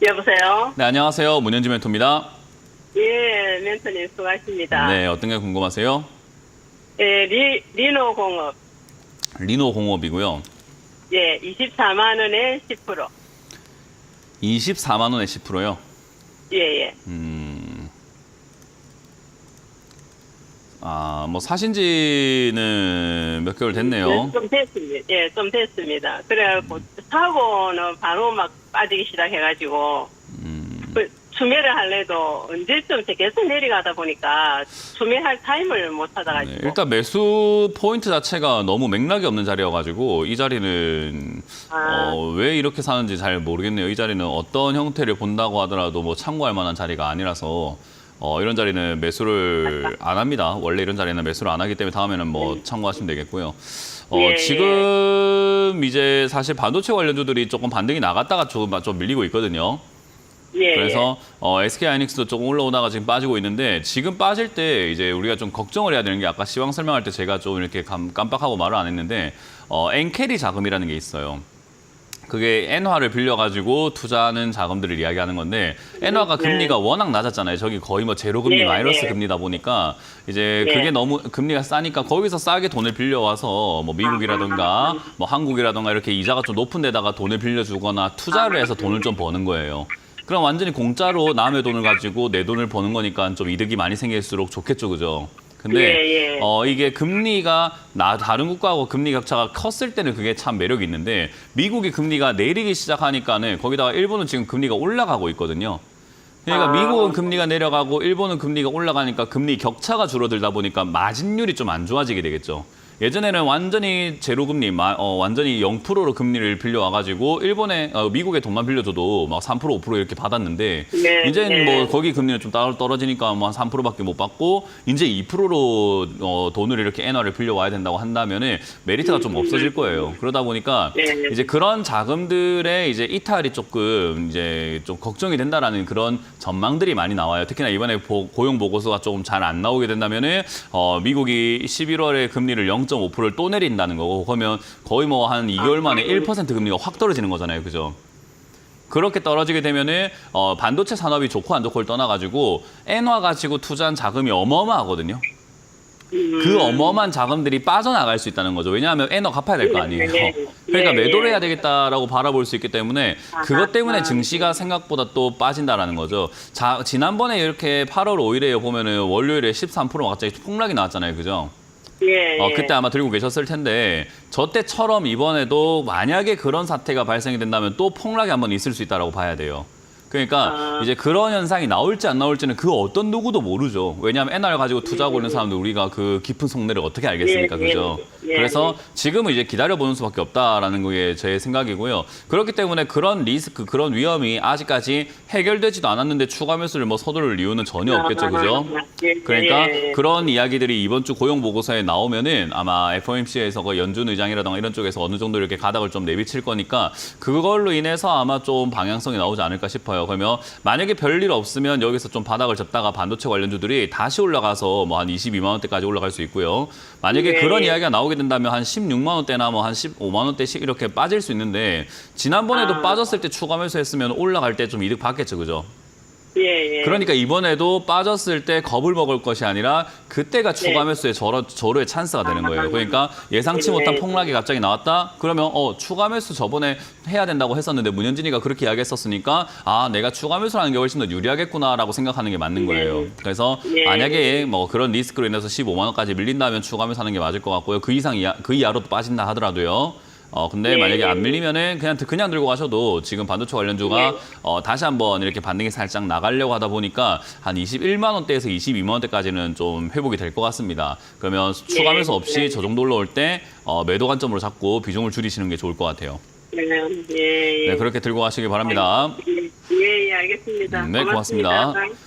여보세요? 네, 안녕하세요. 문현지 멘토입니다. 예, 멘토님 수고하십니다. 네, 어떤 게 궁금하세요? 예, 리노 공업. 리노 공업이고요. 예, 24만 원에 10%. 24만 원에 10%요. 예, 예. 뭐 사신 지는 몇 개월 됐네요. 좀 됐습니다. 예, 좀 됐습니다. 그래갖고 사고는 바로 막 빠지기 시작해가지고 수매를 할래도 언제쯤 계속 내려가다 보니까 수매할 타임을 못 찾아가지고. 네, 일단 매수 포인트 자체가 너무 맥락이 없는 자리여가지고 이 자리는 왜 이렇게 사는지 잘 모르겠네요. 이 자리는 어떤 형태를 본다고 하더라도 뭐 참고할 만한 자리가 아니라서 이런 자리는 매수를 안 합니다. 원래 이런 자리는 매수를 안 하기 때문에 다음에는 뭐 참고하시면 되겠고요. 예, 지금 이제 사실 반도체 관련주들이 조금 반등이 나갔다가 좀 밀리고 있거든요. 예, 그래서 SK 하이닉스도 조금 올라오다가 지금 빠지고 있는데, 지금 빠질 때 이제 우리가 좀 걱정을 해야 되는 게, 아까 시황 설명할 때 제가 좀 이렇게 깜빡하고 말을 안 했는데 엔캐리 자금이라는 게 있어요. 그게 엔화를 빌려가지고 투자하는 자금들을 이야기하는 건데, 엔화가 금리가 워낙 낮았잖아요. 저기 거의 뭐 제로 금리, 마이너스 금리다 보니까 이제 그게 너무 금리가 싸니까 거기서 싸게 돈을 빌려와서 뭐 미국이라든가 뭐 한국이라든가 이렇게 이자가 좀 높은 데다가 돈을 빌려주거나 투자를 해서 돈을 좀 버는 거예요. 그럼 완전히 공짜로 남의 돈을 가지고 내 돈을 버는 거니까 좀 이득이 많이 생길수록 좋겠죠, 그죠? 근데 이게 금리가 다른 국가하고 금리 격차가 컸을 때는 그게 참 매력이 있는데, 미국이 금리가 내리기 시작하니까는 거기다가 일본은 지금 금리가 올라가고 있거든요. 그러니까 미국은 금리가 내려가고 일본은 금리가 올라가니까 금리 격차가 줄어들다 보니까 마진율이 좀 안 좋아지게 되겠죠. 예전에는 완전히 제로 금리, 완전히 0%로 금리를 빌려와가지고 미국에 돈만 빌려줘도 막 3%, 5% 이렇게 받았는데, 이제는 뭐 거기 금리는 좀 떨어지니까 뭐 한 3%밖에 못 받고 이제 2%로 돈을 이렇게 엔화를 빌려와야 된다고 한다면은 메리트가 좀 없어질 거예요. 그러다 보니까 이제 그런 자금들의 이제 이탈이 조금 이제 좀 걱정이 된다라는 그런 전망들이 많이 나와요. 특히나 이번에 고용 보고서가 조금 잘 안 나오게 된다면은 미국이 11월에 금리를 0.5%를 또 내린다는 거고, 그러면 거의 뭐 한 2개월 만에 1% 금리가 확 떨어지는 거잖아요. 그죠? 그렇게 떨어지게 되면은 반도체 산업이 좋고 안 좋고를 떠나가지고 엔화 가지고 투자한 자금이 어마어마하거든요. 그 어마어마한 자금들이 빠져나갈 수 있다는 거죠. 왜냐하면 엔화 갚아야 될 거 아니에요. 그러니까 매도를 해야 되겠다라고 바라볼 수 있기 때문에, 그것 때문에 증시가 생각보다 또 빠진다라는 거죠. 지난번에 이렇게 8월 5일에 보면은 월요일에 13% 갑자기 폭락이 나왔잖아요. 그죠? 그때 아마 들고 계셨을 텐데, 저 때처럼 이번에도 만약에 그런 사태가 발생이 된다면 또 폭락이 한번 있을 수 있다고 봐야 돼요. 그러니까 이제 그런 현상이 나올지 안 나올지는 그 어떤 누구도 모르죠. 왜냐하면 엔화를 가지고 투자하고 있는 사람들 우리가 그 깊은 속내를 어떻게 알겠습니까? 그죠? 그래서 지금은 이제 기다려보는 수밖에 없다라는 게 제 생각이고요. 그렇기 때문에 그런 리스크, 그런 위험이 아직까지 해결되지도 않았는데 추가 매수를 뭐 서두를 이유는 전혀 없겠죠. 그죠? 그러니까 그런 이야기들이 이번 주 고용 보고서에 나오면은 아마 FOMC에서 그 연준 의장이라든가 이런 쪽에서 어느 정도 이렇게 가닥을 좀 내비칠 거니까, 그걸로 인해서 아마 좀 방향성이 나오지 않을까 싶어요. 그러면 만약에 별일 없으면 여기서 좀 바닥을 잡다가 반도체 관련주들이 다시 올라가서 뭐 한 22만 원대까지 올라갈 수 있고요. 만약에 그런 이야기가 나오게 된다면 한 16만 원대나 뭐 한 15만 원대씩 이렇게 빠질 수 있는데, 지난번에도 빠졌을 때 추가 매수했으면 올라갈 때 좀 이득 받겠죠. 그죠? 그러니까 이번에도 빠졌을 때 겁을 먹을 것이 아니라 그때가 추가 매수의 절호의 찬스가 되는 거예요. 그러니까 예상치 못한 폭락이 갑자기 나왔다? 그러면 추가 매수 저번에 해야 된다고 했었는데 문현진이가 그렇게 이야기했었으니까 내가 추가 매수를 하는 게 훨씬 더 유리하겠구나라고 생각하는 게 맞는 거예요. 그래서 만약에 뭐 그런 리스크로 인해서 15만 원까지 밀린다면 추가 매수하는 게 맞을 것 같고요. 그 이하로 빠진다 하더라도요. 근데 만약에 안 밀리면은 그냥 들고 가셔도, 지금 반도체 관련주가 다시 한번 이렇게 반등이 살짝 나가려고 하다 보니까 한 21만 원대에서 22만 원대까지는 좀 회복이 될 것 같습니다. 그러면 추가 매수 없이 저 정도 올라올 때 매도 관점으로 잡고 비중을 줄이시는 게 좋을 것 같아요. 네, 그렇게 들고 가시기 바랍니다. 알겠습니다. 네, 고맙습니다.